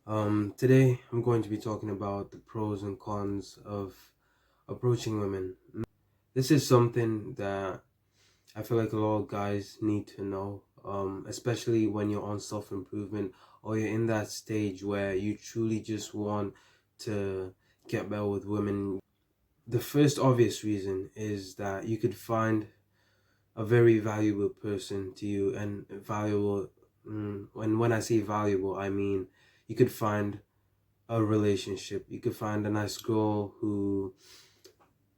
Today I'm going to be talking about the pros and cons of approaching women. This is something that I feel like a lot of guys need to know, especially when you're on self-improvement or you're in that stage where you truly just want to get better with women. The first obvious reason is that you could find a very valuable person to you, and valuable, and when I say valuable, I mean you could find a relationship. You could find a nice girl who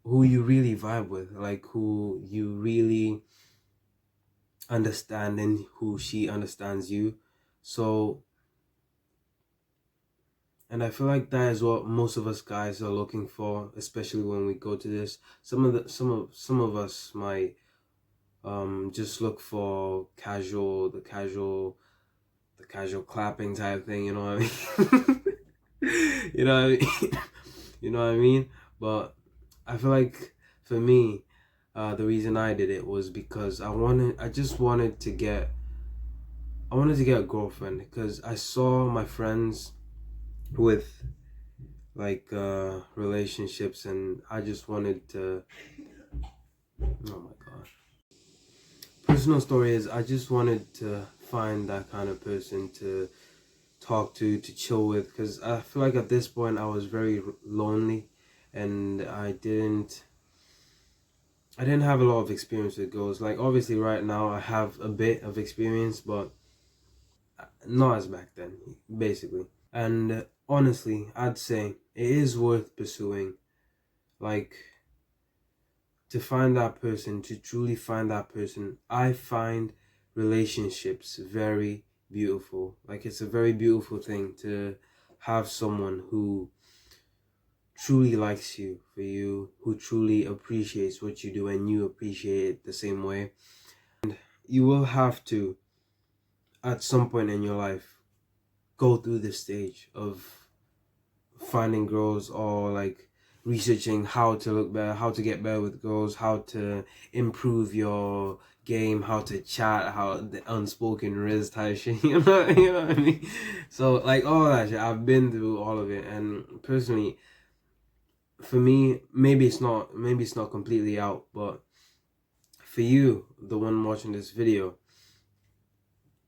you really vibe with, like who you really understand and who she understands you. So, and I feel like that is what most of us guys are looking for, especially when we go to this. Some of us might just look for the casual clapping type thing, you know what I mean? You know what I mean? You know what I mean? But I feel like for me, the reason I did it was because I wanted to get a girlfriend because I saw my friends with relationships, and I just wanted to. Oh my god. Personal story is I just wanted to find that kind of person to talk to chill with, because I feel like at this point I was very lonely, and I didn't have a lot of experience with girls. Like obviously right now I have a bit of experience, but not as back then, basically. And honestly, I'd say it is worth pursuing. Like to find that person, to truly find that person. I find relationships very beautiful. Like it's a very beautiful thing to have someone who truly likes you for you, who truly appreciates what you do and you appreciate it the same way. You will have to, at some point in your life, go through this stage of finding girls, or like researching how to look better, how to get better with girls, how to improve your game, how to chat, how the unspoken riz type shit, you know what I mean? So like all that shit, I've been through all of it, and personally, for me, maybe it's not completely out, but for you, the one watching this video,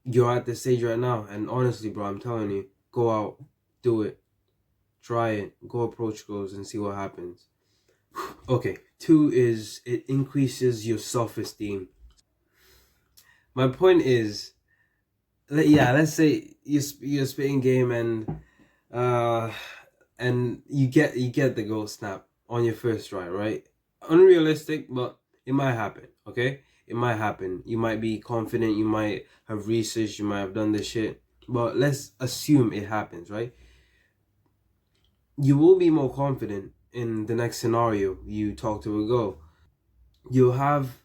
you're at this stage right now, and honestly, bro, I'm telling you, go out, do it, try it, go approach girls and see what happens. Okay, two is it increases your self-esteem. My point is, yeah, let's say you're spitting game, uh and you get the gold snap on your first try, right? Unrealistic, but it might happen. Okay, it might happen. You might be confident, you might have researched, you might have done this shit, but let's assume it happens, right? You will be more confident in the next scenario you talk to a girl. You'll have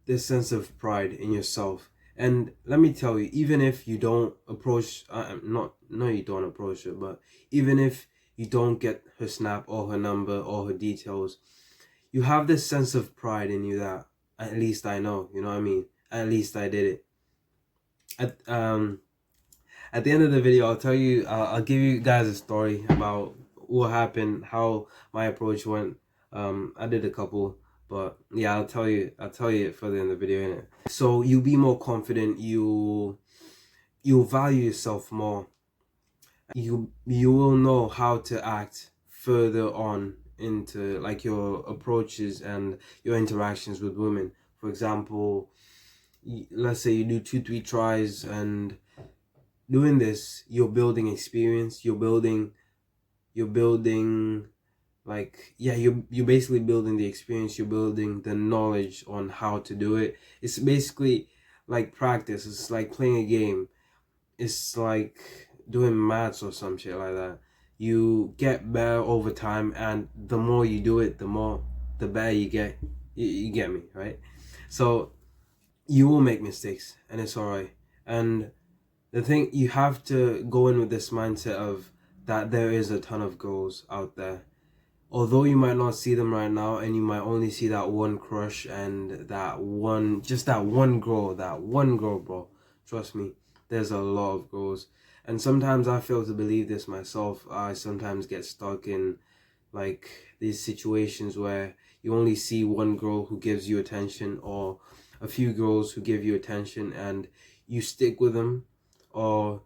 this sense of pride in yourself. And let me tell you, even if you don't approach, not no, you don't approach her, but even if you don't get her snap or her number or her details, you have this sense of pride in you that at least I know, you know what I mean? At least I did it. At at the end of the video, I'll give you guys a story about what happened, how my approach went. I did a couple, but yeah, I'll tell you it further in the video, innit? So you'll be more confident, you'll value yourself more. You will know how to act further on into like your approaches and your interactions with women. For example, let's say you do 2-3 tries, and doing this, you're building experience, you're building like, yeah, you're basically building the experience, you're building the knowledge on how to do it. It's basically like practice, it's like playing a game, it's like doing maths or some shit like that. You get better over time, and the more you do it, the better you get. You get me, right? So you will make mistakes, and it's all right. And the thing, you have to go in with this mindset of that there is a ton of girls out there. Although you might not see them right now, and you might only see that one crush and just that one girl, bro. Trust me, there's a lot of girls. And sometimes I fail to believe this myself. I sometimes get stuck in like these situations where you only see one girl who gives you attention, or a few girls who give you attention, and you stick with them, or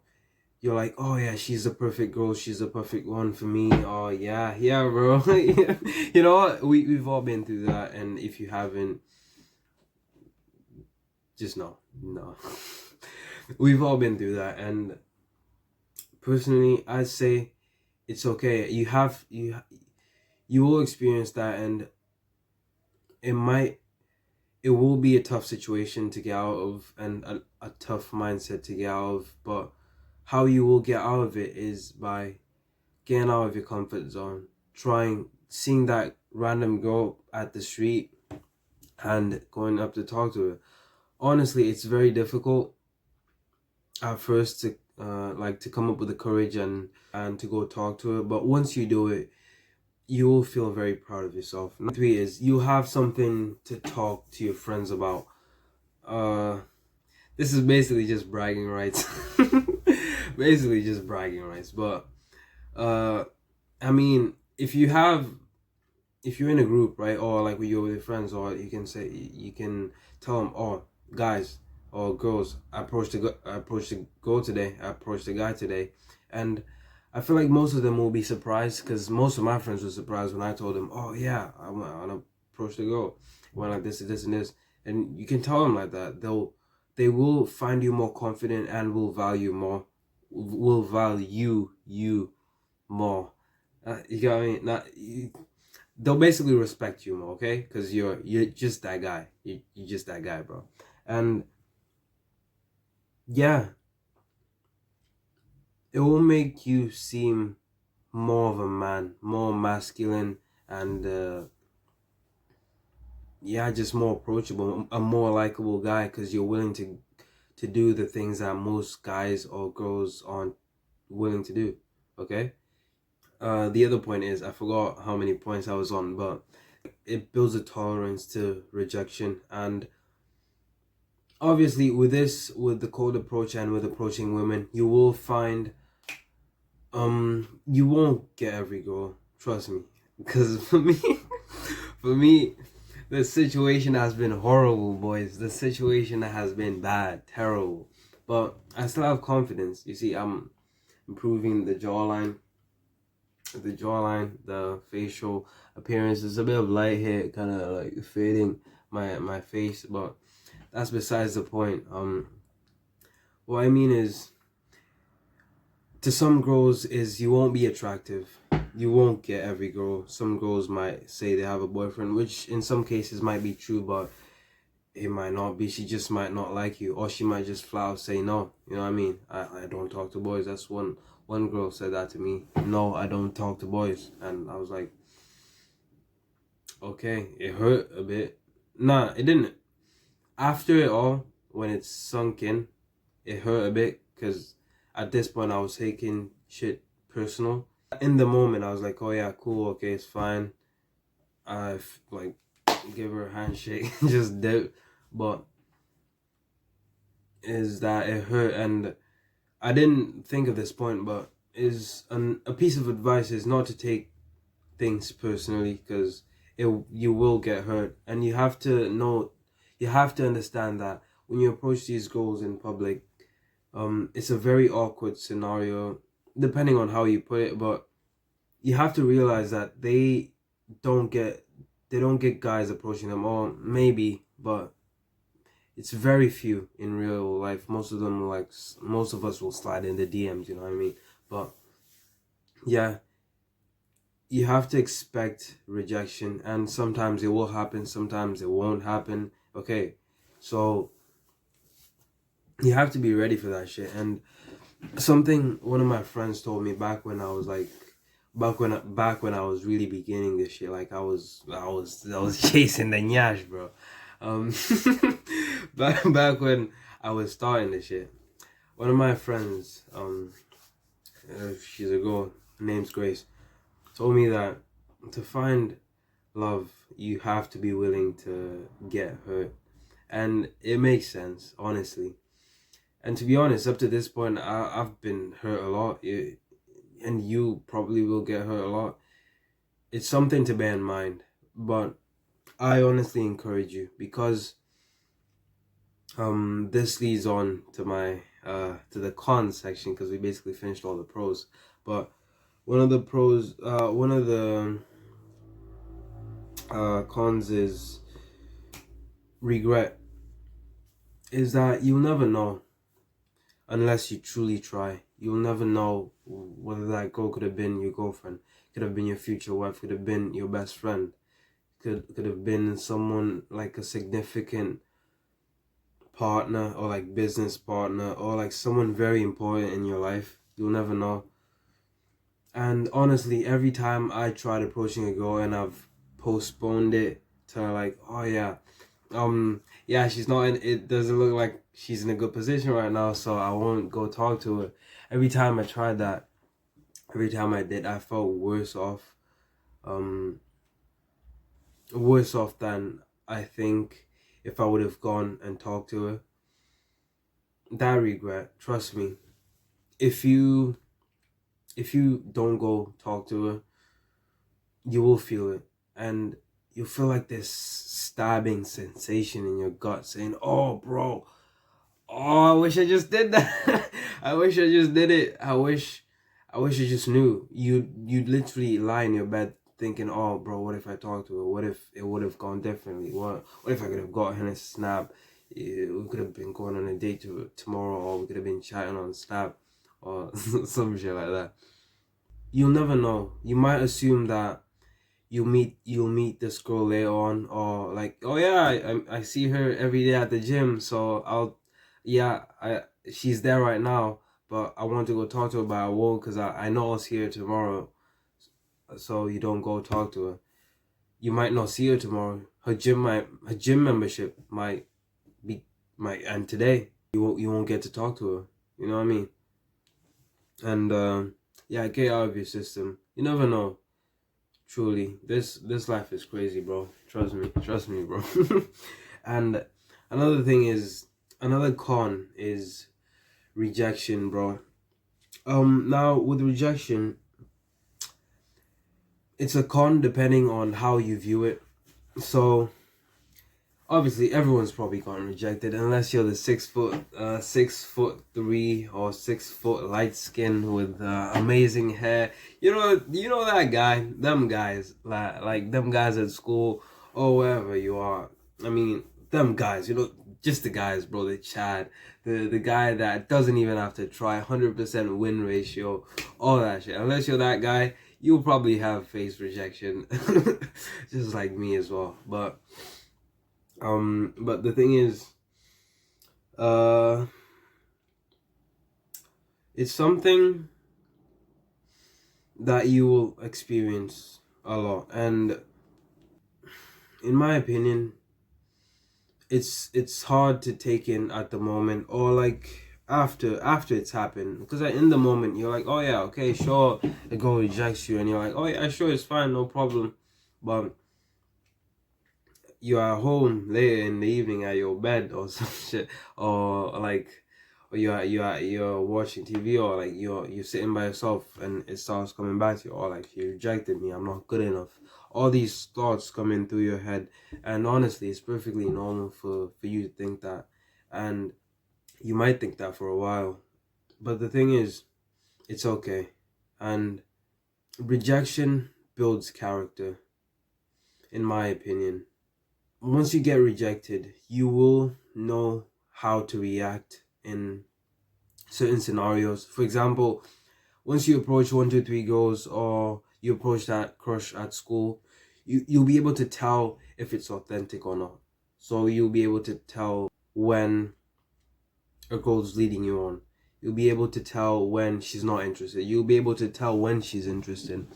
you're like, oh yeah, she's the perfect girl, she's the perfect one for me. Oh yeah, yeah, bro. You know what? We've all been through that, and if you haven't, just no. We've all been through that, and personally, I'd say it's okay. You will experience that, and it might it will be a tough situation to get out of, and a tough mindset to get out of, but how you will get out of it is by getting out of your comfort zone, trying seeing that random girl at the street and going up to talk to her. Honestly, it's very difficult at first to like to come up with the courage and to go talk to her, but once you do it, you will feel very proud of yourself. Number three is you have something to talk to your friends about. uh this is basically just bragging rights. Basically just bragging rights, but uh I mean, if you're in a group, right, or like when you're with your friends, or you can tell them, oh guys or girls, I approached a girl today, I approached a guy today, and I feel like most of them will be surprised, because most of my friends were surprised when I told them, oh yeah, I want to approach the girl, went like this and this, and you can tell them like that. They will find you more confident and will value you more. You got me? Not they'll basically respect you more, okay? Because you're just that guy. You're just that guy, bro. And yeah, it will make you seem more of a man, more masculine, and yeah, just more approachable, a more likable guy, because you're willing to do the things that most guys or girls aren't willing to do. Okay. The other point is, I forgot how many points I was on, but it builds a tolerance to rejection. And obviously with the cold approach and with approaching women, you will find you won't get every girl, trust me, because for me for me, the situation has been horrible, boys. The situation has been bad, terrible, but I still have confidence. You see, I'm improving the facial appearance. There's a bit of light here, kind of like fading my face, but that's besides the point. What I mean is, to some girls, is you won't be attractive. You won't get every girl. Some girls might say they have a boyfriend, which in some cases might be true, but it might not be. She just might not like you, or she might just flat out say no. You know what I mean? I don't talk to boys. That's one girl said that to me. No, I don't talk to boys, and I was like, okay, it hurt a bit. Nah, it didn't. After it all, when it sunk in, it hurt a bit, because at this point I was taking shit personal. In the moment, I was like, oh yeah, cool, okay, it's fine. I've like give her a handshake, just dip. But is that it hurt, and I didn't think of this point, but a piece of advice is not to take things personally, because you will get hurt, and you have to understand that when you approach these girls in public, it's a very awkward scenario, depending on how you put it, but you have to realize that don't get they don't get guys approaching them, or maybe, but it's very few in real life. Most of them, like most of us, will slide in the DMs. You know what I mean? But yeah, you have to expect rejection, and sometimes it will happen, sometimes it won't happen. Okay, so you have to be ready for that shit. And something one of my friends told me back when I was like, back when I was really beginning this shit, like I was chasing the nyash, bro. Um, back when I was starting this shit, one of my friends, she's a girl, her name's Grace, told me that to find love, you have to be willing to get hurt. And it makes sense, honestly. And to be honest, up to this point, I've been hurt a lot, and you probably will get hurt a lot. It's something to bear in mind, but I honestly encourage you, because this leads on to my to the cons section, because we basically finished all the pros. But one of the cons is regret. Is that you'll never know unless you truly try. You'll never know whether that girl could have been your girlfriend, could have been your future wife, could have been your best friend, could have been someone like a significant partner, or like business partner, or like someone very important in your life. You'll never know. And honestly, every time I tried approaching a girl and I've postponed it to like, oh yeah, yeah, she's not in, it doesn't look like she's in a good position right now, so I won't go talk to her. Every time I tried that, every time I did, I felt um worse off than I think if I would have gone and talked to her. That regret, trust me, if you don't go talk to her, you will feel it. And you feel like this stabbing sensation in your gut saying, oh bro, oh, I wish I just did that. I wish I just did it. I wish I just knew. You literally lie in your bed thinking, oh bro, what if I talked to her? What if it would have gone differently? What if I could have got her a snap? We could have been going on a date tomorrow, or we could have been chatting on Snap, or some shit like that. You'll never know. You might assume that you'll meet this girl later on, or like, oh yeah, I see her every day at the gym, so yeah, she's there right now, but I want to go talk to her, but I won't, because I know I'll see her tomorrow. So you don't go talk to her. You might not see her tomorrow. Her gym membership be might end today. You won't get to talk to her. You know what I mean? And yeah, get out of your system. You never know. Truly, this life is crazy, bro. Trust me, bro. And another thing is, another con is rejection, bro. Now with rejection, it's a con depending on how you view it. So obviously everyone's probably gotten rejected, unless you're the 6'3" or 6 foot light skin with amazing hair. You know that guy, them guys, like them guys at school or wherever you are. I mean, them guys, just the guys, bro. The Chad, the guy that doesn't even have to try, 100% win ratio, all that shit. Unless you're that guy, you'll probably have face rejection, just like me as well. But the thing is, uh, it's something that you will experience a lot, and in my opinion, it's hard to take in at the moment, or like after it's happened, because in the moment you're like, oh yeah, okay, sure, the girl rejects you, and you're like, oh yeah, sure, it's fine, no problem, but you are home later in the evening at your bed or some shit, or like, or you're watching TV, or like you're sitting by yourself and it starts coming back to you, or like, she rejected me, I'm not good enough. All these thoughts coming through your head, and honestly, it's perfectly normal for you to think that, and you might think that for a while, but the thing is, it's okay. And rejection builds character, in my opinion. Once you get rejected, you will know how to react in certain scenarios. For example, once you approach 1, 2, 3 girls, or you approach that crush at school, you'll be able to tell if it's authentic or not. So you'll be able to tell when a girl's leading you on. You'll be able to tell when she's not interested. You'll be able to tell when she's interested.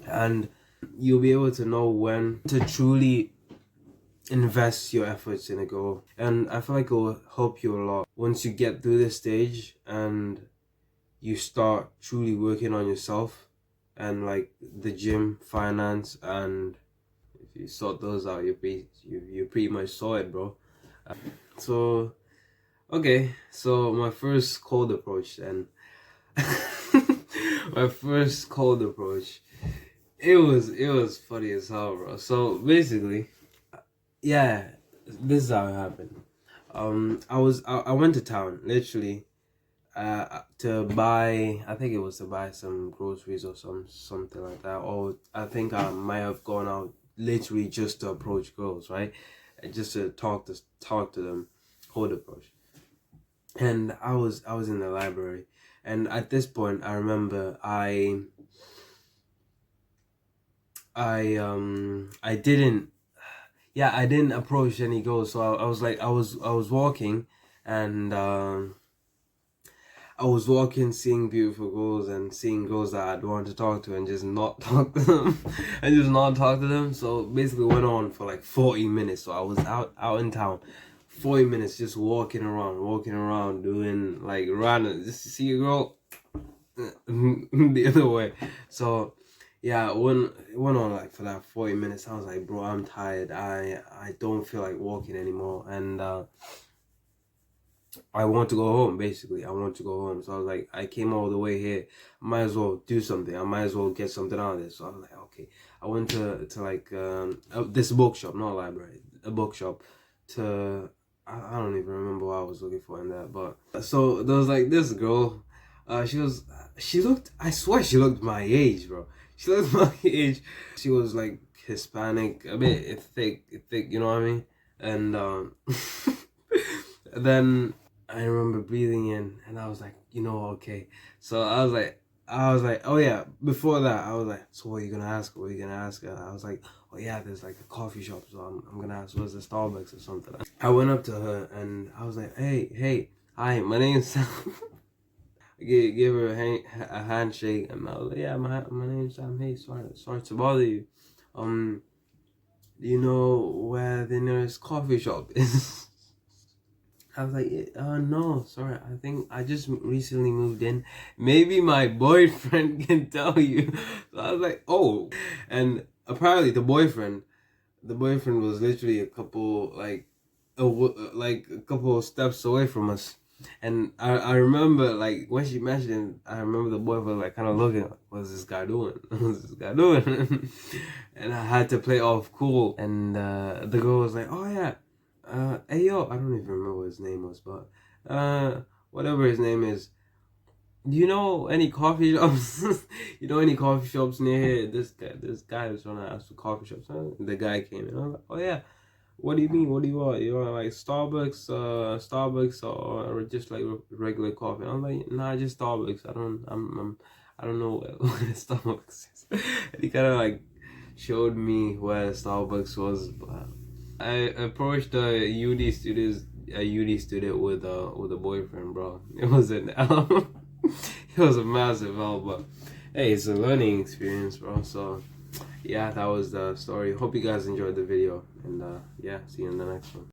And you'll be able to know when to truly invest your efforts in a girl. And I feel like it will help you a lot once you get through this stage and you start truly working on yourself, and like the gym, finance, and if you sort those out, you're pretty much sorted, bro. So Okay, so my first cold approach then. My first cold approach. It was funny as hell, bro. So basically, yeah, this is how it happened. I went to town literally to buy, I think it was to buy some groceries or something like that, or I think I might have gone out literally just to approach girls, right? Just to talk to them, cold approach. And I was in the library, and at this point I remember I didn't, yeah, I didn't approach any girls. So I was like, I was walking, and I was walking, seeing beautiful girls and seeing girls that I'd want to talk to, and just not talk to them, and just not talk to them. So basically went on for like 40 minutes. So I was out in town, 40 minutes just walking around, doing like random, just to see a girl the other way. So yeah, it went on like for that 40 minutes. I was like, bro, I'm tired. I don't feel like walking anymore, and I want to go home. Basically, I want to go home. So I was like, I came all the way here. I might as well do something. I might as well get something out of this. So I was like, okay. I went to like this bookshop, not a library, a bookshop. To I don't even remember what I was looking for in that. But so there was like this girl. She looked. I swear she looked my age, bro. She looked my age. She was like Hispanic, a bit thick. You know what I mean? And then I remember breathing in, and I was like, okay. So I was like, oh yeah. Before that, I was like, so what are you gonna ask? What are you gonna ask her? I was like, oh yeah, there's like a coffee shop, so I'm gonna ask, where's the Starbucks or something. I went up to her and I was like, hey, hi, my name's Sam. Give her a handshake, and I was like, yeah, my name's Sam. Hey, sorry to bother you. Do you know where the nearest coffee shop is? I was like, no, sorry. I think I just recently moved in. Maybe my boyfriend can tell you. So I was like, oh. And apparently the boyfriend was literally a couple, like, like a couple of steps away from us. And I remember, like, when she mentioned it, I remember the boyfriend, like, kind of looking, like, what's this guy doing? What's this guy doing? And I had to play off cool. And the girl was like, oh, yeah. Hey yo, I don't even remember what his name was, but whatever his name is, do you know any coffee shops? You know any coffee shops near here? This guy was trying to ask for coffee shops. Huh? The guy came in. I was like, oh yeah. What do you mean? What do you want? You want like Starbucks, or just like regular coffee? I'm like, nah, just Starbucks. I don't know what Starbucks is. And he kind of like showed me where Starbucks was, but I approached a uni student with a boyfriend, bro. It was an L. It was a massive L, but hey, it's a learning experience, bro. So yeah, that was the story. Hope you guys enjoyed the video, and yeah, see you in the next one.